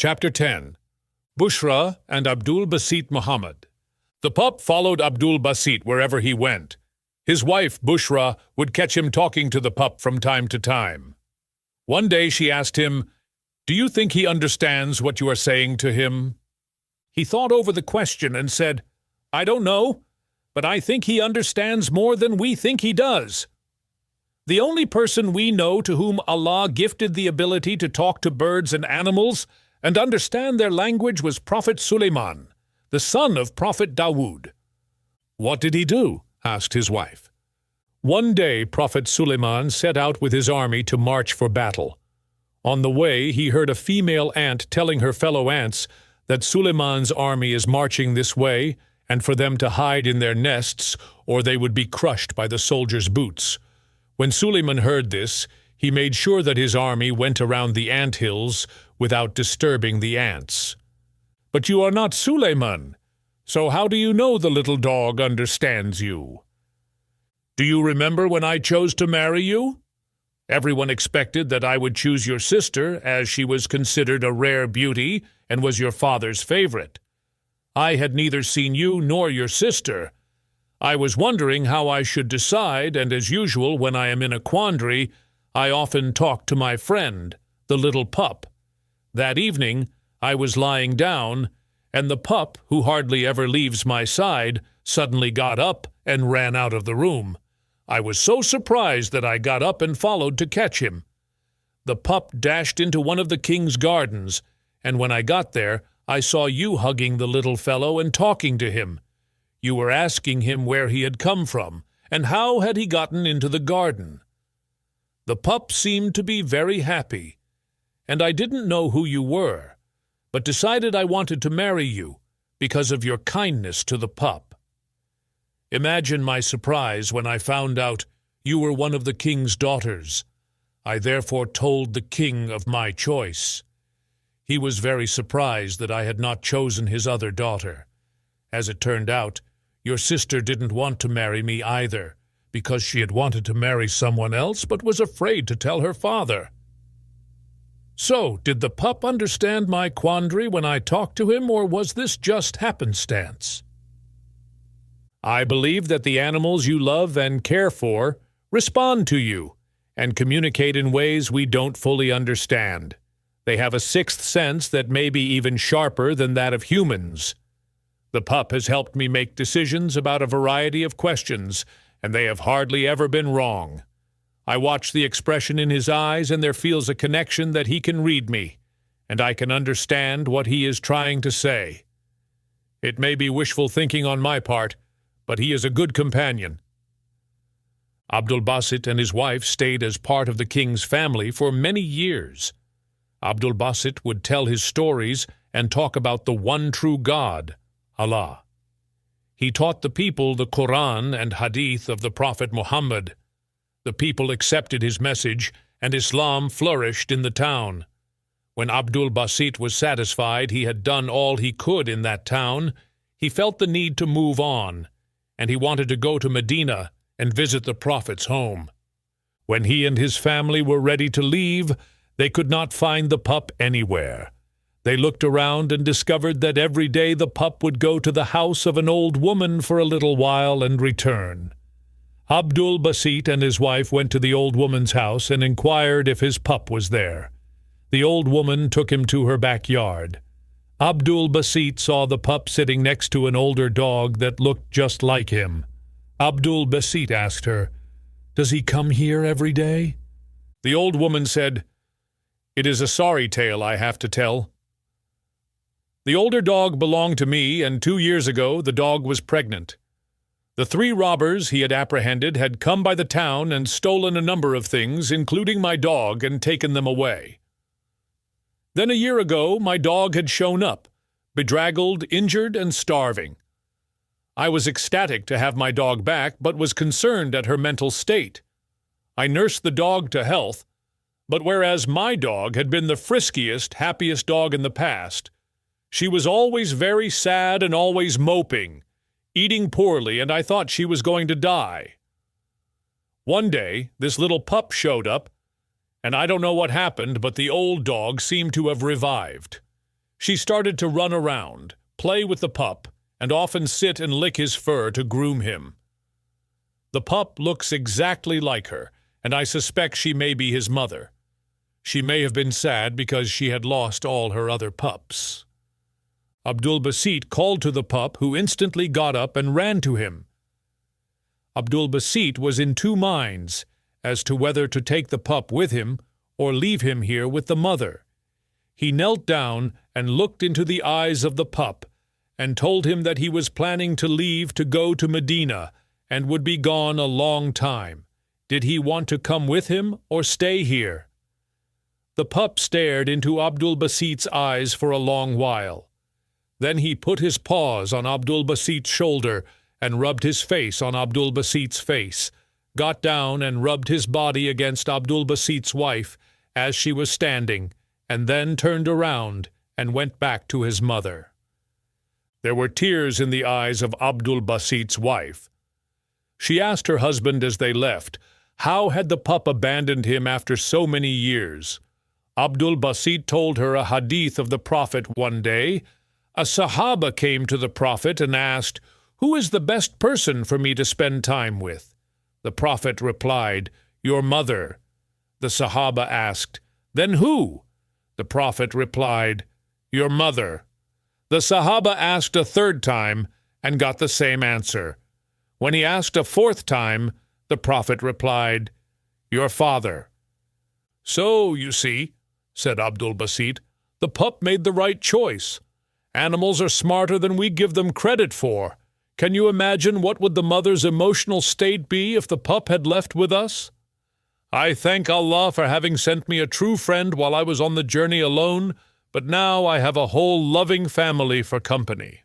Chapter 10. Bushra and Abdul Basit Muhammad. The pup followed Abdul Basit wherever he went. His wife, Bushra, would catch him talking to the pup from time to time. One day she asked him, "Do you think he understands what you are saying to him?" He thought over the question and said, "I don't know, but I think he understands more than we think he does." The only person we know to whom Allah gifted the ability to talk to birds and animals and understand their language was Prophet Suleiman, the son of Prophet Dawood. "What did he do?" asked his wife. One day Prophet Suleiman set out with his army to march for battle. On the way he heard a female ant telling her fellow ants that Suleiman's army is marching this way and for them to hide in their nests or they would be crushed by the soldiers' boots. When Suleiman heard this, he made sure that his army went around the ant hills without disturbing the ants. "But you are not Suleiman, so how do you know the little dog understands you? Do you remember when I chose to marry you? Everyone expected that I would choose your sister, as she was considered a rare beauty and was your father's favorite. I had neither seen you nor your sister. I was wondering how I should decide, and as usual, when I am in a quandary, I often talk to my friend, the little pup. That evening, I was lying down, and the pup, who hardly ever leaves my side, suddenly got up and ran out of the room. I was so surprised that I got up and followed to catch him. The pup dashed into one of the king's gardens, and when I got there, I saw you hugging the little fellow and talking to him. You were asking him where he had come from, and how had he gotten into the garden. The pup seemed to be very happy, and I didn't know who you were, but decided I wanted to marry you because of your kindness to the pup. Imagine my surprise when I found out you were one of the king's daughters. I therefore told the king of my choice. He was very surprised that I had not chosen his other daughter. As it turned out, your sister didn't want to marry me either, because she had wanted to marry someone else but was afraid to tell her father. So, did the pup understand my quandary when I talked to him, or was this just happenstance? I believe that the animals you love and care for respond to you and communicate in ways we don't fully understand. They have a sixth sense that may be even sharper than that of humans. The pup has helped me make decisions about a variety of questions, and they have hardly ever been wrong. I watch the expression in his eyes, and there feels a connection that he can read me, and I can understand what he is trying to say. It may be wishful thinking on my part, but he is a good companion." Abdul Basit and his wife stayed as part of the king's family for many years. Abdul Basit would tell his stories and talk about the one true God, Allah. He taught the people the Quran and Hadith of the Prophet Muhammad. The people accepted his message, and Islam flourished in the town. When Abdul Basit was satisfied he had done all he could in that town, he felt the need to move on, and he wanted to go to Medina and visit the Prophet's home. When he and his family were ready to leave, they could not find the pup anywhere. They looked around and discovered that every day the pup would go to the house of an old woman for a little while and return. Abdul Basit and his wife went to the old woman's house and inquired if his pup was there. The old woman took him to her backyard. Abdul Basit saw the pup sitting next to an older dog that looked just like him. Abdul Basit asked her, "Does he come here every day?" The old woman said, "It is a sorry tale I have to tell. The older dog belonged to me, and 2 years ago the dog was pregnant. The 3 robbers he had apprehended had come by the town and stolen a number of things, including my dog, and taken them away. Then a year ago my dog had shown up, bedraggled, injured, and starving. I was ecstatic to have my dog back, but was concerned at her mental state. I nursed the dog to health, but whereas my dog had been the friskiest, happiest dog in the past, she was always very sad and always moping, eating poorly, and I thought she was going to die. One day, this little pup showed up, and I don't know what happened, but the old dog seemed to have revived. She started to run around, play with the pup, and often sit and lick his fur to groom him. The pup looks exactly like her, and I suspect she may be his mother. She may have been sad because she had lost all her other pups. Abdul Basit called to the pup, who instantly got up and ran to him. Abdul Basit was in two minds as to whether to take the pup with him or leave him here with the mother. He knelt down and looked into the eyes of the pup and told him that he was planning to leave to go to Medina and would be gone a long time. Did he want to come with him or stay here? The pup stared into Abdul Basit's eyes for a long while. Then he put his paws on Abdul Basit's shoulder and rubbed his face on Abdul Basit's face, got down and rubbed his body against Abdul Basit's wife as she was standing, and then turned around and went back to his mother. There were tears in the eyes of Abdul Basit's wife. She asked her husband as they left, how had the pup abandoned him after so many years? Abdul Basit told her a hadith of the Prophet one day. A Sahaba came to the Prophet and asked, "Who is the best person for me to spend time with?" The Prophet replied, "Your mother." The Sahaba asked, "Then who?" The Prophet replied, "Your mother." The Sahaba asked a third time and got the same answer. When he asked a fourth time, the Prophet replied, "Your father." "So, you see," said Abdul Basit, "the pup made the right choice. Animals are smarter than we give them credit for. Can you imagine what would the mother's emotional state be if the pup had left with us? I thank Allah for having sent me a true friend while I was on the journey alone, but now I have a whole loving family for company."